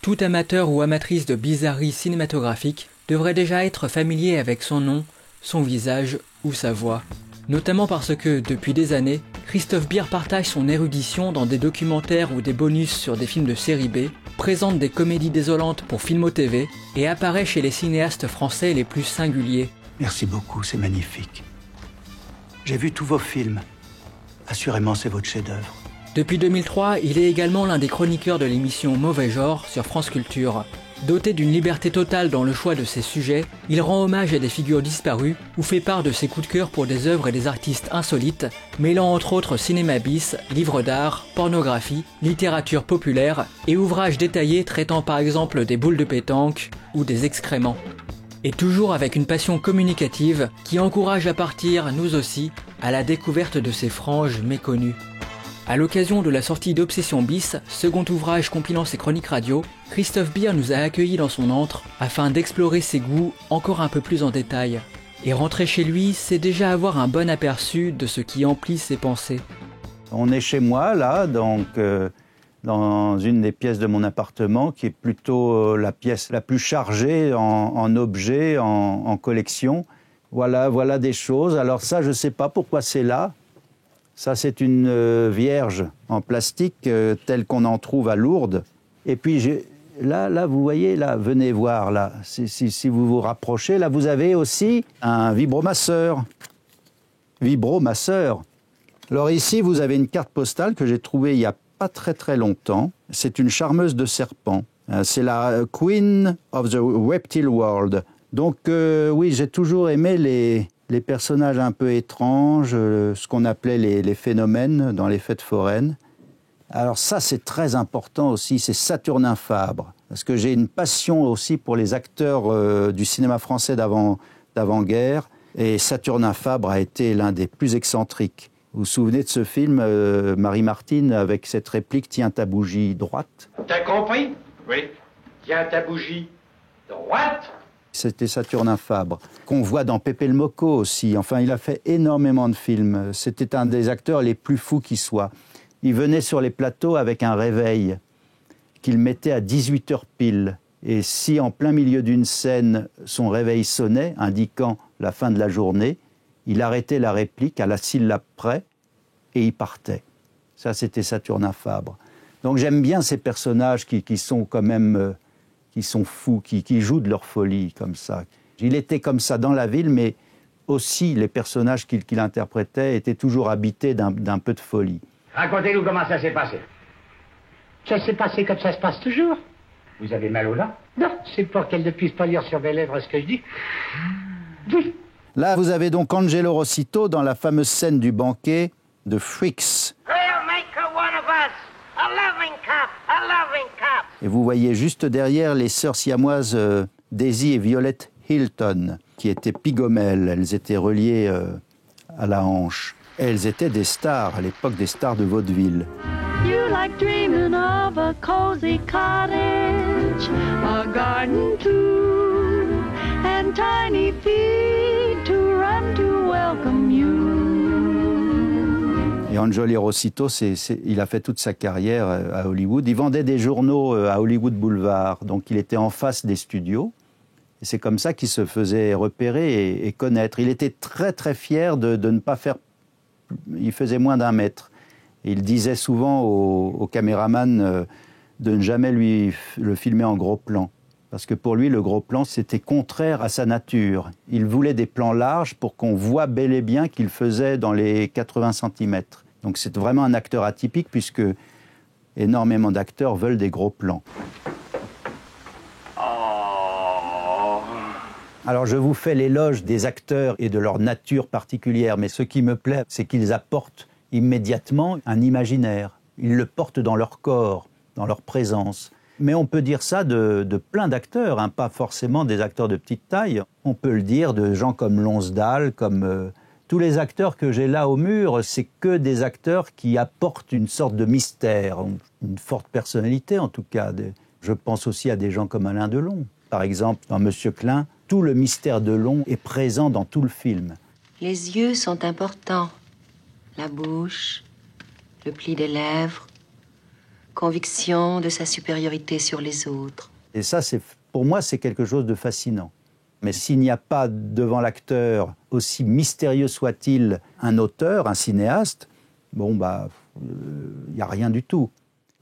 Tout amateur ou amatrice de bizarreries cinématographiques devrait déjà être familier avec son nom, son visage ou sa voix. Notamment parce que, depuis des années, Christophe Beer partage son érudition dans des documentaires ou des bonus sur des films de série B, présente des comédies désolantes pour Filmo TV et apparaît chez les cinéastes français les plus singuliers. Merci beaucoup, c'est magnifique. J'ai vu tous vos films. Assurément, c'est votre chef-d'œuvre. Depuis 2003, il est également l'un des chroniqueurs de l'émission Mauvais Genre sur France Culture. Doté d'une liberté totale dans le choix de ses sujets, il rend hommage à des figures disparues ou fait part de ses coups de cœur pour des œuvres et des artistes insolites, mêlant entre autres cinéma bis, livres d'art, pornographie, littérature populaire et ouvrages détaillés traitant par exemple des boules de pétanque ou des excréments. Et toujours avec une passion communicative qui encourage à partir, nous aussi, à la découverte de ces franges méconnues. À l'occasion de la sortie d'Obsession bis, second ouvrage compilant ses chroniques radio, Christophe Beer nous a accueillis dans son antre afin d'explorer ses goûts encore un peu plus en détail. Et rentrer chez lui, c'est déjà avoir un bon aperçu de ce qui emplit ses pensées. On est chez moi, là, donc dans une des pièces de mon appartement, qui est plutôt la pièce la plus chargée en objets, en collection. Voilà des choses. Alors ça, je ne sais pas pourquoi c'est là. Ça, c'est une vierge en plastique telle qu'on en trouve à Lourdes. Et puis, là, vous voyez, là, venez voir, là, si vous vous rapprochez, là, vous avez aussi un vibromasseur. Alors ici, vous avez une carte postale que j'ai trouvée il n'y a pas très longtemps. C'est une charmeuse de serpent. C'est la Queen of the Reptile World. Donc, oui, j'ai toujours aimé les personnages un peu étranges, ce qu'on appelait les phénomènes dans les fêtes foraines. Alors ça, c'est très important aussi, c'est Saturnin Fabre. Parce que j'ai une passion aussi pour les acteurs du cinéma français d'avant-guerre. Et Saturnin Fabre a été l'un des plus excentriques. Vous vous souvenez de ce film, Marie-Martine, avec cette réplique « Tiens ta bougie droite ». T'as compris? Oui. Tiens ta bougie droite. C'était Saturnin Fabre, qu'on voit dans Pépé le Mocco aussi. Enfin, il a fait énormément de films. C'était un des acteurs les plus fous qui soit. Il venait sur les plateaux avec un réveil qu'il mettait à 18h pile. Et si en plein milieu d'une scène, son réveil sonnait, indiquant la fin de la journée, il arrêtait la réplique à la syllabe près et il partait. Ça, c'était Saturnin Fabre. Donc j'aime bien ces personnages qui sont quand même... qui sont fous, qui jouent de leur folie comme ça. Il était comme ça dans la ville, mais aussi les personnages qu'il interprétait étaient toujours habités d'un peu de folie. Racontez-nous comment ça s'est passé. Ça s'est passé comme ça se passe toujours. Vous avez mal au là? Non, c'est pour qu'elle ne puisse pas lire sur mes lèvres ce que je dis. Là, vous avez donc Angelo Rossito dans la fameuse scène du banquet de Freaks. Et vous voyez juste derrière les sœurs siamoises Daisy et Violette Hilton, qui étaient pygomèles. Elles étaient reliées à la hanche. Elles étaient des stars, à l'époque des stars de vaudeville. You like dreaming of a cozy cottage, a garden too, and tiny feet to run to welcome you. Et Angelo Rossito, il a fait toute sa carrière à Hollywood. Il vendait des journaux à Hollywood Boulevard, donc il était en face des studios. Et c'est comme ça qu'il se faisait repérer et connaître. Il était très fier de ne pas faire... Il faisait moins d'1 mètre. Et il disait souvent au caméraman de ne jamais le filmer en gros plan. Parce que pour lui, le gros plan, c'était contraire à sa nature. Il voulait des plans larges pour qu'on voit bel et bien qu'il faisait dans les 80 cm. Donc c'est vraiment un acteur atypique puisque énormément d'acteurs veulent des gros plans. Alors je vous fais l'éloge des acteurs et de leur nature particulière, mais ce qui me plaît, c'est qu'ils apportent immédiatement un imaginaire. Ils le portent dans leur corps, dans leur présence. Mais on peut dire ça de plein d'acteurs, hein, pas forcément des acteurs de petite taille. On peut le dire de gens comme Lonsdal, comme... tous les acteurs que j'ai là au mur, c'est que des acteurs qui apportent une sorte de mystère, une forte personnalité en tout cas. Je pense aussi à des gens comme Alain Delon. Par exemple, dans Monsieur Klein, tout le mystère Delon est présent dans tout le film. Les yeux sont importants. La bouche, le pli des lèvres, conviction de sa supériorité sur les autres. Et ça, pour moi, c'est quelque chose de fascinant. Mais s'il n'y a pas devant l'acteur, aussi mystérieux soit-il, un auteur, un cinéaste, il n'y a rien du tout.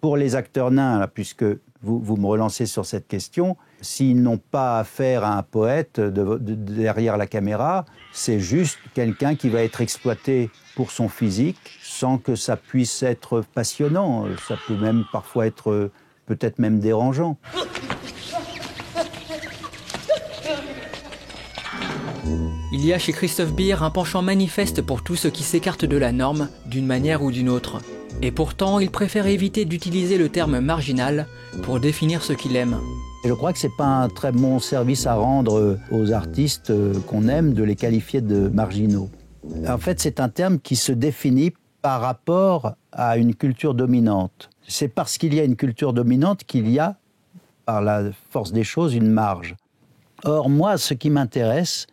Pour les acteurs nains, là, puisque vous me relancez sur cette question, s'ils n'ont pas affaire à un poète derrière la caméra, c'est juste quelqu'un qui va être exploité pour son physique sans que ça puisse être passionnant. Ça peut même parfois être peut-être même dérangeant. Il y a chez Christophe Beer un penchant manifeste pour tout ce qui s'écarte de la norme, d'une manière ou d'une autre. Et pourtant, il préfère éviter d'utiliser le terme marginal pour définir ce qu'il aime. Je crois que c'est pas un très bon service à rendre aux artistes qu'on aime de les qualifier de marginaux. En fait, c'est un terme qui se définit par rapport à une culture dominante. C'est parce qu'il y a une culture dominante qu'il y a, par la force des choses, une marge. Or, moi, ce qui m'intéresse,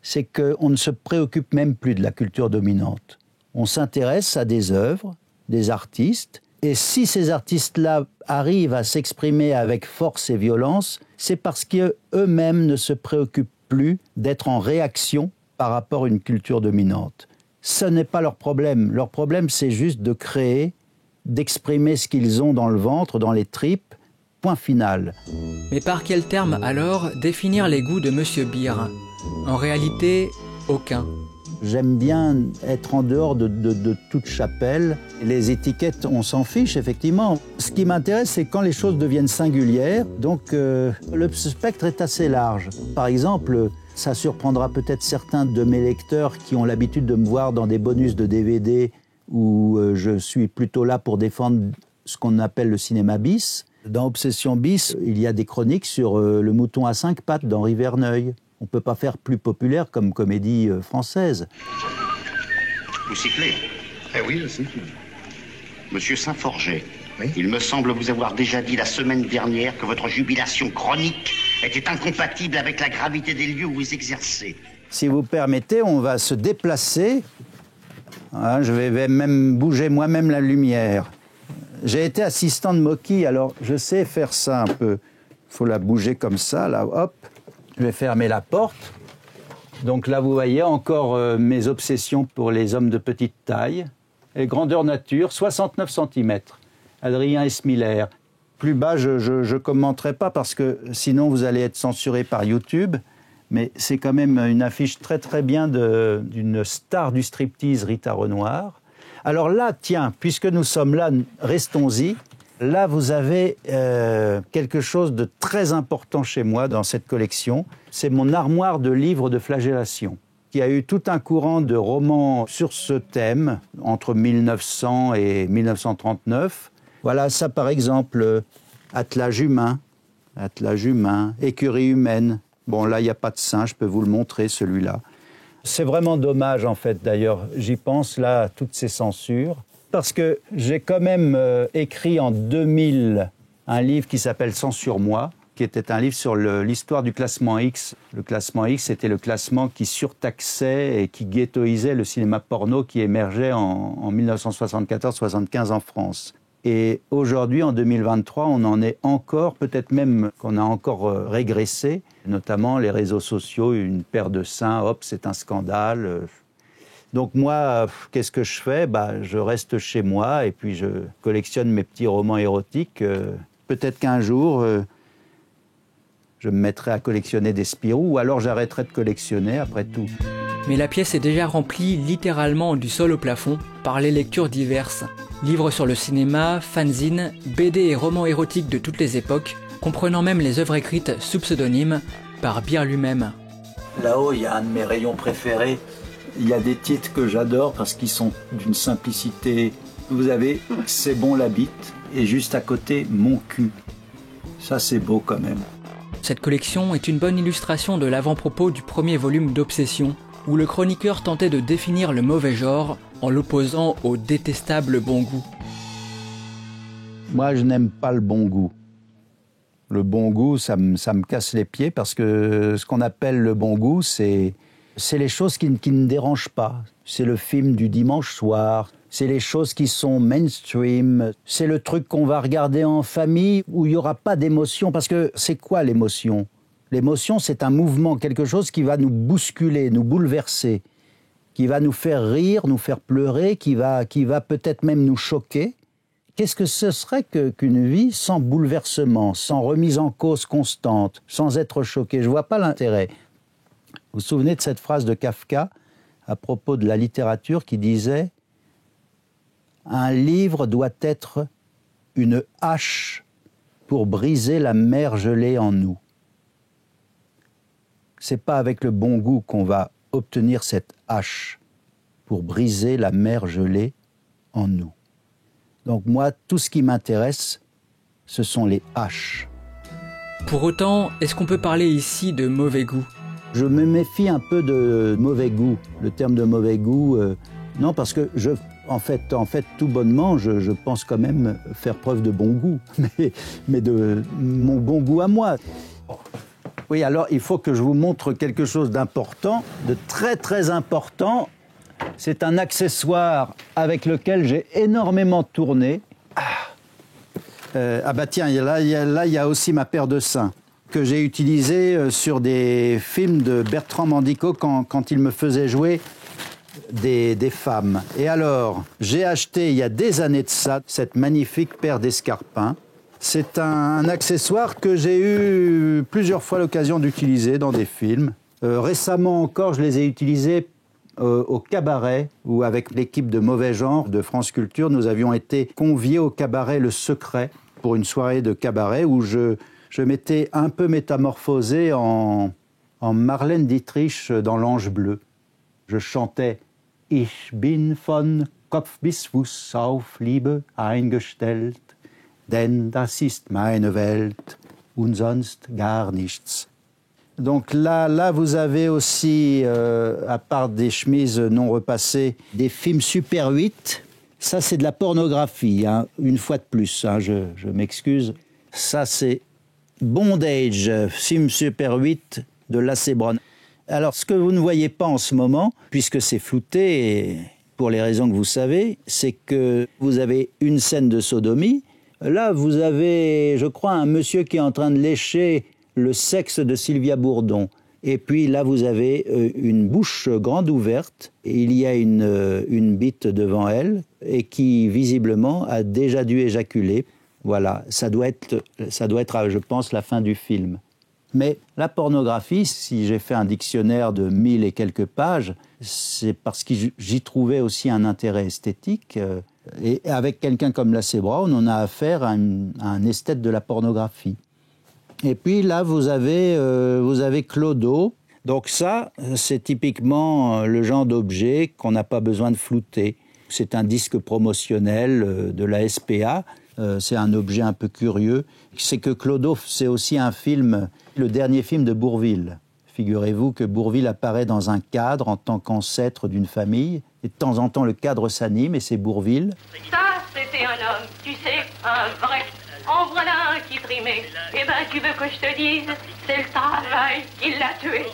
c'est qu'on ne se préoccupe même plus de la culture dominante. On s'intéresse à des œuvres, des artistes, et si ces artistes-là arrivent à s'exprimer avec force et violence, c'est parce qu'eux-mêmes ne se préoccupent plus d'être en réaction par rapport à une culture dominante. Ce n'est pas leur problème. Leur problème, c'est juste de créer, d'exprimer ce qu'ils ont dans le ventre, dans les tripes, point final. Mais par quel terme, alors, définir les goûts de Monsieur Beer ? En réalité, aucun. J'aime bien être en dehors de toute chapelle. Les étiquettes, on s'en fiche, effectivement. Ce qui m'intéresse, c'est quand les choses deviennent singulières. Donc, le spectre est assez large. Par exemple, ça surprendra peut-être certains de mes lecteurs qui ont l'habitude de me voir dans des bonus de DVD où je suis plutôt là pour défendre ce qu'on appelle le cinéma bis. Dans Obsession bis, il y a des chroniques sur le mouton à 5 pattes d'Henri Verneuil. On ne peut pas faire plus populaire comme comédie française. Vous sifflez ? Eh oui, je siffle. Monsieur Saint-Forget, oui. Il me semble vous avoir déjà dit la semaine dernière que votre jubilation chronique était incompatible avec la gravité des lieux où vous exercez. Si vous permettez, on va se déplacer. Hein, je vais même bouger moi-même la lumière. J'ai été assistant de Mocky, alors je sais faire ça un peu. Il faut la bouger comme ça, là, hop. Je vais fermer la porte. Donc là, vous voyez encore mes obsessions pour les hommes de petite taille. Et grandeur nature, 69 cm. Adrien Esmiller. Plus bas, je ne commenterai pas parce que sinon vous allez être censuré par YouTube. Mais c'est quand même une affiche très très bien d'une star du striptease, Rita Renoir. Alors là, tiens, puisque nous sommes là, restons-y. Là, vous avez quelque chose de très important chez moi dans cette collection. C'est mon armoire de livres de flagellation, qui a eu tout un courant de romans sur ce thème, entre 1900 et 1939. Voilà ça, par exemple, Attelage humain, Écurie humaine. Bon, là, il n'y a pas de sein, je peux vous le montrer, celui-là. C'est vraiment dommage, en fait, d'ailleurs. J'y pense, là, à toutes ces censures. Parce que j'ai quand même écrit en 2000 un livre qui s'appelle « Censure moi », qui était un livre sur l'histoire du classement X. Le classement X, c'était le classement qui surtaxait et qui ghettoisait le cinéma porno qui émergeait en 1974-75 en France. Et aujourd'hui, en 2023, on en est encore, peut-être même qu'on a encore régressé, notamment les réseaux sociaux, une paire de seins, hop, c'est un scandale. Donc moi, qu'est-ce que je fais ? Je reste chez moi et puis je collectionne mes petits romans érotiques. Peut-être qu'un jour, je me mettrai à collectionner des Spirou ou alors j'arrêterai de collectionner après tout. Mais la pièce est déjà remplie littéralement du sol au plafond par les lectures diverses. Livres sur le cinéma, fanzines, BD et romans érotiques de toutes les époques, comprenant même les œuvres écrites sous pseudonyme par Beer lui-même. Là-haut, il y a un de mes rayons préférés. Il y a des titres que j'adore parce qu'ils sont d'une simplicité. Vous avez « C'est bon la bite » et juste à côté « Mon cul ». Ça, c'est beau quand même. Cette collection est une bonne illustration de l'avant-propos du premier volume d'Obsession, où le chroniqueur tentait de définir le mauvais genre en l'opposant au détestable bon goût. Moi, je n'aime pas le bon goût. Le bon goût, ça me casse les pieds parce que ce qu'on appelle le bon goût, c'est les choses qui ne dérangent pas. C'est le film du dimanche soir, C'est les choses qui sont mainstream. C'est le truc qu'on va regarder en famille où il n'y aura pas d'émotion. Parce que c'est quoi l'émotion ? L'émotion, c'est un mouvement, quelque chose qui va nous bousculer, nous bouleverser, qui va nous faire rire, nous faire pleurer, qui va peut-être même nous choquer. Qu'est-ce que ce serait qu'une vie sans bouleversement, sans remise en cause constante, sans être choqué ? Je ne vois pas l'intérêt. Vous vous souvenez de cette phrase de Kafka à propos de la littérature qui disait « Un livre doit être une hache pour briser la mer gelée en nous ». C'est pas avec le bon goût qu'on va obtenir cette hache pour briser la mer gelée en nous. Donc moi, tout ce qui m'intéresse, ce sont les haches. Pour autant, est-ce qu'on peut parler ici de mauvais goût ? Je me méfie un peu de mauvais goût. Le terme de mauvais goût, non, parce que en fait, tout bonnement, je pense quand même faire preuve de bon goût, mais de mon bon goût à moi. Oui, alors il faut que je vous montre quelque chose d'important, de très très important. C'est un accessoire avec lequel j'ai énormément tourné. Bah tiens, là, il y a aussi ma paire de seins que j'ai utilisée sur des films de Bertrand Mandico quand il me faisait jouer des femmes. Et alors, j'ai acheté il y a des années de ça cette magnifique paire d'escarpins. C'est un accessoire que j'ai eu plusieurs fois l'occasion d'utiliser dans des films. Récemment encore, je les ai utilisés au cabaret, où avec l'équipe de Mauvais Genre de France Culture, nous avions été conviés au cabaret Le Secret pour une soirée de cabaret où je m'étais un peu métamorphosé en Marlène Dietrich dans L'Ange bleu. Je chantais « Ich bin von Kopf bis Fuß auf Liebe eingestellt. Denn das ist meine Welt und sonst gar nichts. » Donc là, vous avez aussi, à part des chemises non repassées, des films Super 8. Ça, c'est de la pornographie, hein, une fois de plus, hein, je m'excuse. Ça, c'est Bondage, film Super 8 de Lasse Brown. Alors, ce que vous ne voyez pas en ce moment, puisque c'est flouté, et pour les raisons que vous savez, c'est que vous avez une scène de sodomie. Là, vous avez, je crois, un monsieur qui est en train de lécher le sexe de Sylvia Bourdon. Et puis là, vous avez une bouche grande ouverte, et il y a une bite devant elle, et qui, visiblement, a déjà dû éjaculer. Voilà, ça doit être, je pense, la fin du film. Mais la pornographie, si j'ai fait un dictionnaire de 1000 et quelques pages, c'est parce que j'y trouvais aussi un intérêt esthétique. Et avec quelqu'un comme Lasse Brown, on a affaire à un esthète de la pornographie. Et puis là, vous avez Clodo. Donc ça, c'est typiquement le genre d'objet qu'on n'a pas besoin de flouter. C'est un disque promotionnel de la SPA. C'est un objet un peu curieux. C'est que Clodo, c'est aussi un film, le dernier film de Bourvil. Figurez-vous que Bourvil apparaît dans un cadre en tant qu'ancêtre d'une famille. Et de temps en temps, le cadre s'anime et c'est Bourvil. Ça, c'était un homme, tu sais, un vrai. En voilà un qui trimait. Eh ben, tu veux que je te dise, c'est le travail qui l'a tué.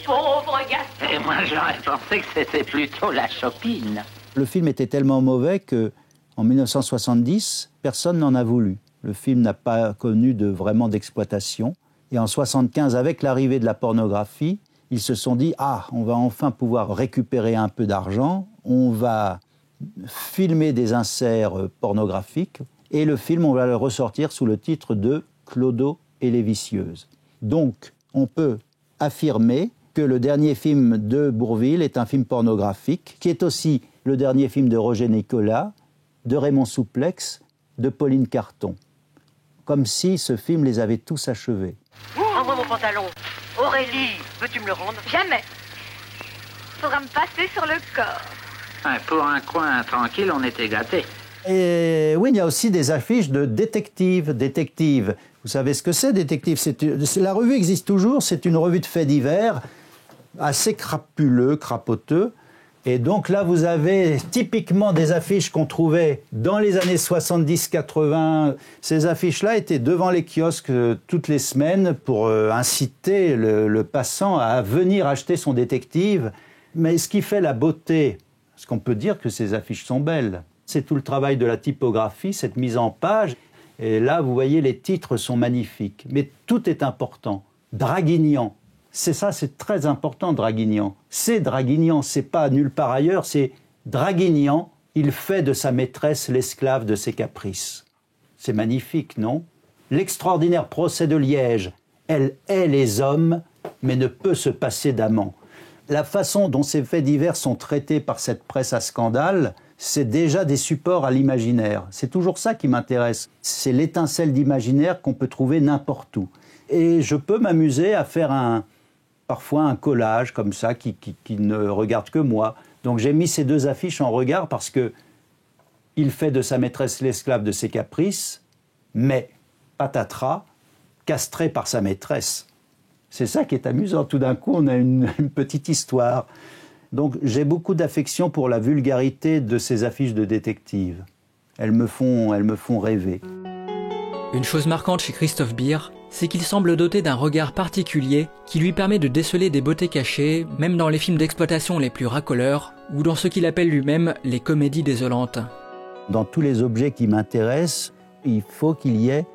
Pauvre Gaston. Et moi, j'aurais pensé que c'était plutôt la chopine. Le film était tellement mauvais que, en 1970, personne n'en a voulu. Le film n'a pas connu vraiment d'exploitation. Et en 1975, avec l'arrivée de la pornographie, ils se sont dit « Ah, on va enfin pouvoir récupérer un peu d'argent, on va filmer des inserts pornographiques, et le film, on va le ressortir sous le titre de « Clodo et les vicieuses ». Donc, on peut affirmer que le dernier film de Bourvil est un film pornographique, qui est aussi le dernier film de Roger Nicolas, de Raymond Souplex, de Pauline Carton. Comme si ce film les avait tous achevés. Rends-moi mon pantalon. Aurélie, veux-tu me le rendre? Jamais. Faudra me passer sur le corps. Pour un coin tranquille, on était gâtés. Et oui, il y a aussi des affiches de détectives. Détectives, vous savez ce que c'est, détective? La revue existe toujours, c'est une revue de faits divers, assez crapoteux. Et donc là, vous avez typiquement des affiches qu'on trouvait dans les années 70-80. Ces affiches-là étaient devant les kiosques toutes les semaines pour inciter le passant à venir acheter son détective. Mais ce qui fait la beauté Parce qu'on peut dire que ces affiches sont belles. C'est tout le travail de la typographie, cette mise en page. Et là, vous voyez, les titres sont magnifiques. Mais tout est important. Draguignan. C'est ça, c'est très important, Draguignan. C'est Draguignan, c'est pas nulle part ailleurs, c'est Draguignan. Il fait de sa maîtresse l'esclave de ses caprices. C'est magnifique, non? L'extraordinaire procès de Liège. Elle hait les hommes, mais ne peut se passer d'amants. La façon dont ces faits divers sont traités par cette presse à scandale, c'est déjà des supports à l'imaginaire. C'est toujours ça qui m'intéresse. C'est l'étincelle d'imaginaire qu'on peut trouver n'importe où. Et je peux m'amuser à faire parfois un collage comme ça qui ne regarde que moi. Donc j'ai mis ces deux affiches en regard parce que il fait de sa maîtresse l'esclave de ses caprices, mais patatras, castré par sa maîtresse. C'est ça qui est amusant. Tout d'un coup, on a une petite histoire. Donc j'ai beaucoup d'affection pour la vulgarité de ces affiches de détectives. Elles me font rêver. Une chose marquante chez Christophe Beer, c'est qu'il semble doté d'un regard particulier qui lui permet de déceler des beautés cachées, même dans les films d'exploitation les plus racoleurs, ou dans ce qu'il appelle lui-même les comédies désolantes. Dans tous les objets qui m'intéressent, il faut qu'il y ait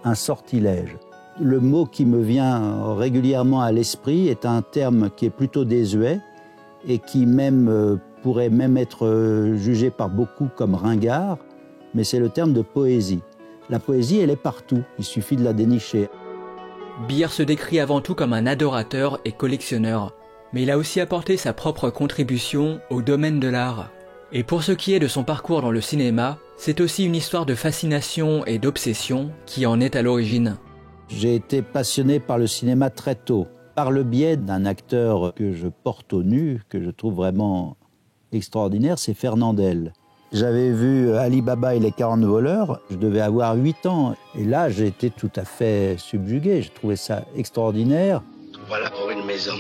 un sortilège. Le mot qui me vient régulièrement à l'esprit est un terme qui est plutôt désuet et qui pourrait même être jugé par beaucoup comme ringard, mais c'est le terme de poésie. La poésie, elle est partout, il suffit de la dénicher. Beer se décrit avant tout comme un adorateur et collectionneur, mais il a aussi apporté sa propre contribution au domaine de l'art. Et pour ce qui est de son parcours dans le cinéma, c'est aussi une histoire de fascination et d'obsession qui en est à l'origine. J'ai été passionné par le cinéma très tôt, par le biais d'un acteur que je porte au nu, que je trouve vraiment extraordinaire, c'est Fernandel. J'avais vu Ali Baba et les 40 voleurs, je devais avoir 8 ans. Et là, j'ai été tout à fait subjugué, j'ai trouvé ça extraordinaire. Voilà pour une maison.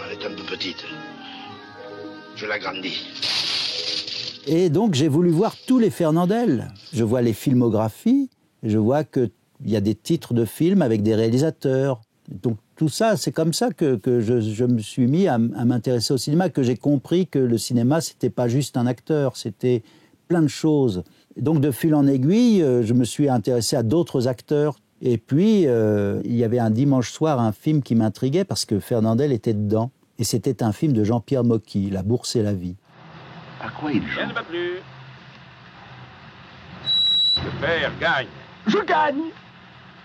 Elle est un peu petite. Je l'agrandis. Et donc, j'ai voulu voir tous les Fernandel. Je vois les filmographies, je vois qu'il y a des titres de films avec des réalisateurs. Donc, tout ça, c'est comme ça que je me suis mis à m'intéresser au cinéma, que j'ai compris que le cinéma, c'était pas juste un acteur, c'était plein de choses. Et donc, de fil en aiguille, je me suis intéressé à d'autres acteurs. Et puis, il y avait un dimanche soir un film qui m'intriguait parce que Fernandel était dedans. Et c'était un film de Jean-Pierre Mocky, La Bourse et la vie. À quoi il joue? Elle ne va plus. Le père gagne. Je gagne.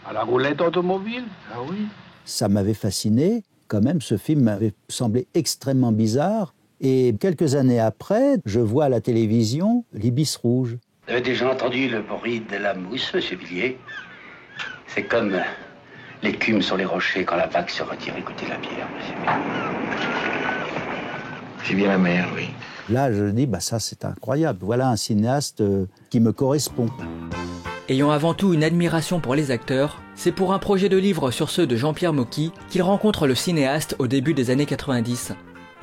À la roulette automobile? Ah oui. Ça m'avait fasciné. Quand même, ce film m'avait semblé extrêmement bizarre. Et quelques années après, je vois à la télévision l'Ibis rouge. Vous avez déjà entendu le bruit de la mousse, monsieur Villiers? C'est comme l'écume sur les rochers quand la vague se retire. Écoutez la bière, monsieur. J'ai bien la mer, oui. Là, je dis, ça c'est incroyable. Voilà un cinéaste qui me correspond. Ayant avant tout une admiration pour les acteurs, c'est pour un projet de livre sur ceux de Jean-Pierre Mocky qu'il rencontre le cinéaste au début des années 90.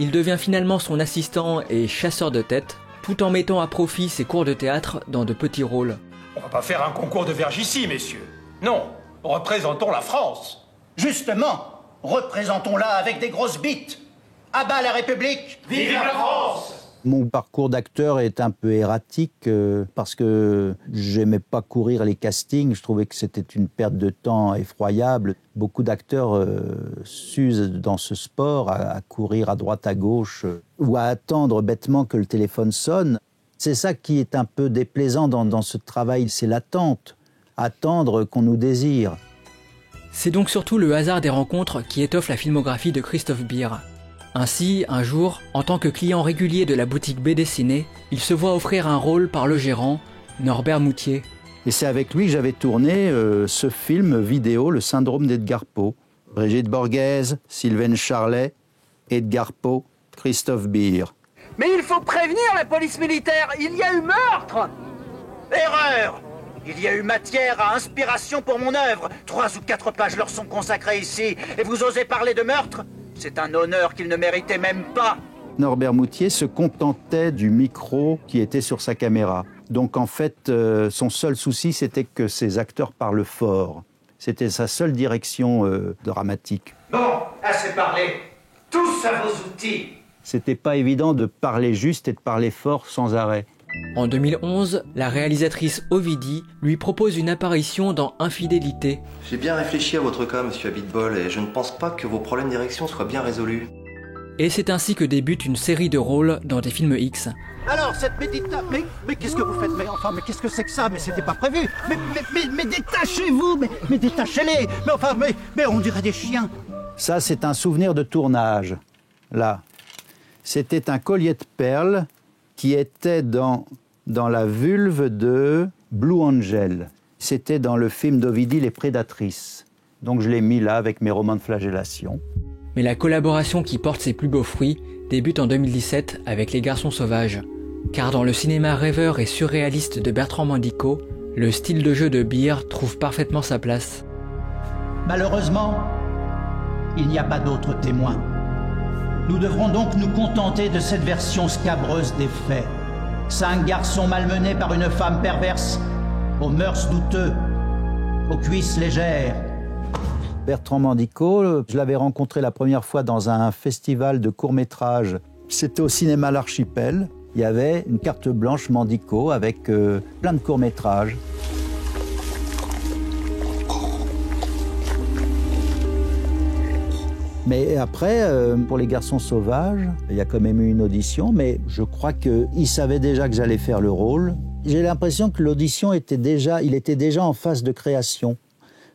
Il devient finalement son assistant et chasseur de tête, tout en mettant à profit ses cours de théâtre dans de petits rôles. On va pas faire un concours de vergicie, messieurs. Non, représentons la France. Justement, représentons-la avec des grosses bites. À bas la République! Vive la France! Mon parcours d'acteur est un peu erratique parce que j'aimais pas courir les castings. Je trouvais que c'était une perte de temps effroyable. Beaucoup d'acteurs s'usent dans ce sport à courir à droite à gauche ou à attendre bêtement que le téléphone sonne. C'est ça qui est un peu déplaisant dans ce travail, c'est l'attente. Attendre qu'on nous désire. C'est donc surtout le hasard des rencontres qui étoffe la filmographie de Christophe Beer. Ainsi, un jour, en tant que client régulier de la boutique BD Ciné, il se voit offrir un rôle par le gérant, Norbert Moutier. Et c'est avec lui que j'avais tourné ce film vidéo, Le syndrome d'Edgar Poe. Brigitte Borghese, Sylvaine Charlet, Edgar Poe, Christophe Beer. Mais il faut prévenir la police militaire, il y a eu meurtre! Erreur! Il y a eu matière à inspiration pour mon œuvre. 3 ou 4 pages leur sont consacrées ici. Et vous osez parler de meurtre? C'est un honneur qu'ils ne méritaient même pas. Norbert Moutier se contentait du micro qui était sur sa caméra. Donc en fait, son seul souci, c'était que ses acteurs parlent fort. C'était sa seule direction dramatique. Bon, Assez parlé. Tous à vos outils. C'était pas évident de parler juste et de parler fort sans arrêt. En 2011, la réalisatrice Ovidie lui propose une apparition dans Infidélité. J'ai bien réfléchi à votre cas, monsieur Abitbol, et je ne pense pas que vos problèmes d'érection soient bien résolus. Et c'est ainsi que débute une série de rôles dans des films X. Alors, cette méditation... Mais qu'est-ce que vous faites? Mais qu'est-ce que c'est que ça? Mais c'était pas prévu. Mais détachez-vous. Mais détachez-les. Mais on dirait des chiens. Ça, c'est un souvenir de tournage. Là. C'était un collier de perles qui était dans la vulve de Blue Angel. C'était dans le film d'Ovidie, Les Prédatrices. Donc je l'ai mis là avec mes romans de flagellation. Mais la collaboration qui porte ses plus beaux fruits débute en 2017 avec Les Garçons Sauvages. Car dans le cinéma rêveur et surréaliste de Bertrand Mandico, le style de jeu de Beer trouve parfaitement sa place. Malheureusement, il n'y a pas d'autres témoins. Nous devrons donc nous contenter de cette version scabreuse des faits. 5 garçons malmenés par une femme perverse, aux mœurs douteux, aux cuisses légères. Bertrand Mandico, je l'avais rencontré la première fois dans un festival de courts-métrages. C'était au cinéma L'Archipel. Il y avait une carte blanche Mandico avec plein de courts-métrages. Mais après, pour Les Garçons Sauvages, il y a quand même eu une audition, mais je crois qu'il savait déjà que j'allais faire le rôle. J'ai l'impression que l'audition était déjà en phase de création.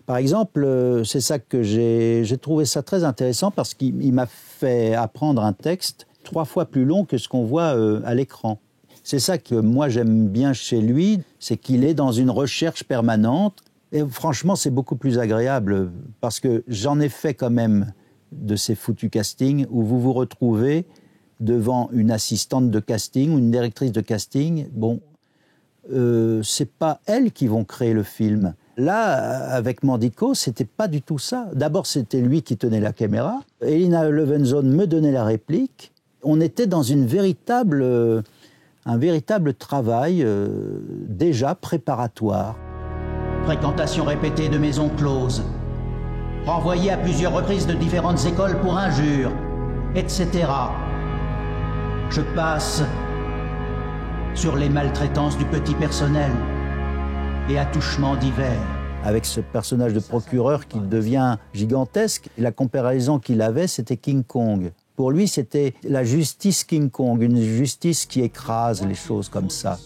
Par exemple, c'est ça que j'ai trouvé ça très intéressant parce qu'il m'a fait apprendre un texte 3 fois plus long que ce qu'on voit à l'écran. C'est ça que moi j'aime bien chez lui, c'est qu'il est dans une recherche permanente. Et franchement, c'est beaucoup plus agréable parce que j'en ai fait quand même de ces foutus castings où vous vous retrouvez devant une assistante de casting ou une directrice de casting. Bon, c'est pas elles qui vont créer le film. Là, avec Mandico, c'était pas du tout ça. D'abord, c'était lui qui tenait la caméra. Elina Levenzon me donnait la réplique. On était dans un véritable travail déjà préparatoire. Fréquentation répétée de maisons closes. Renvoyé à plusieurs reprises de différentes écoles pour injures, etc. Je passe sur les maltraitances du petit personnel et attouchements divers. Avec ce personnage de procureur qui devient gigantesque, la comparaison qu'il avait, c'était King Kong. Pour lui, c'était la justice King Kong, une justice qui écrase les choses comme ça.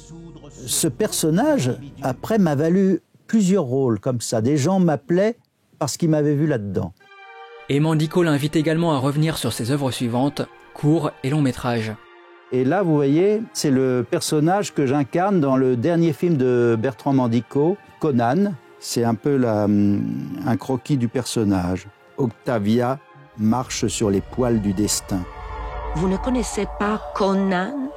Ce personnage, après, m'a valu plusieurs rôles comme ça. Des gens m'appelaient parce qu'ils m'avaient vu là-dedans. Et Mandico l'invite également à revenir sur ses œuvres suivantes, courts et longs métrages. Et là, vous voyez, c'est le personnage que j'incarne dans le dernier film de Bertrand Mandico, Conan. C'est un peu un croquis du personnage. Octavia marche sur les poils du destin. Vous ne connaissez pas Conan ?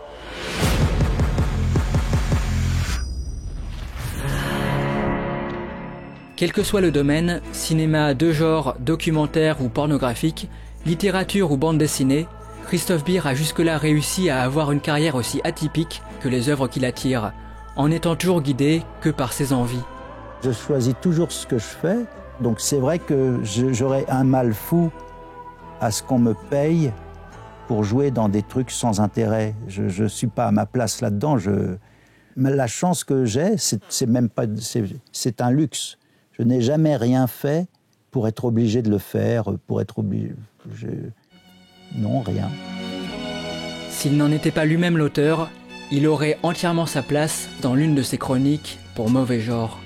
Quel que soit le domaine, cinéma de genre, documentaire ou pornographique, littérature ou bande dessinée, Christophe Beer a jusque-là réussi à avoir une carrière aussi atypique que les œuvres qui l'attirent, en n'étant toujours guidé que par ses envies. Je choisis toujours ce que je fais, donc c'est vrai que j'aurais un mal fou à ce qu'on me paye pour jouer dans des trucs sans intérêt. Je ne suis pas à ma place là-dedans. Mais la chance que j'ai, c'est un luxe. Je n'ai jamais rien fait pour être obligé de le faire, pour être obligé... Non, rien. S'il n'en était pas lui-même l'auteur, il aurait entièrement sa place dans l'une de ses chroniques pour Mauvais Genre.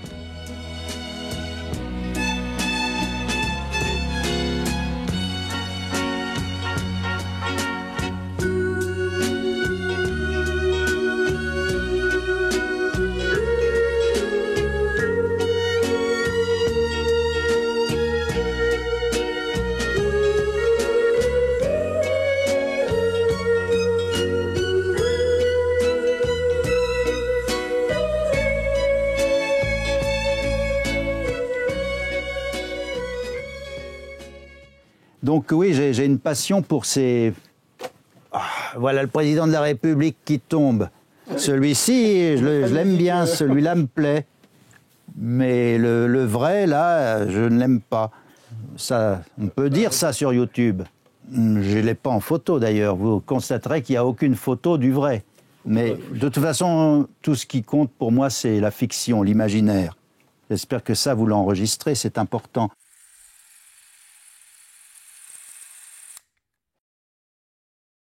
Donc oui, j'ai une passion pour ces... voilà le président de la République qui tombe. Celui-ci, je l'aime bien, celui-là me plaît. Mais le vrai, là, je ne l'aime pas. Ça, on peut dire ça sur YouTube. Je ne l'ai pas en photo d'ailleurs. Vous constaterez qu'il n'y a aucune photo du vrai. Mais de toute façon, tout ce qui compte pour moi, c'est la fiction, l'imaginaire. J'espère que ça, vous l'enregistrez, c'est important.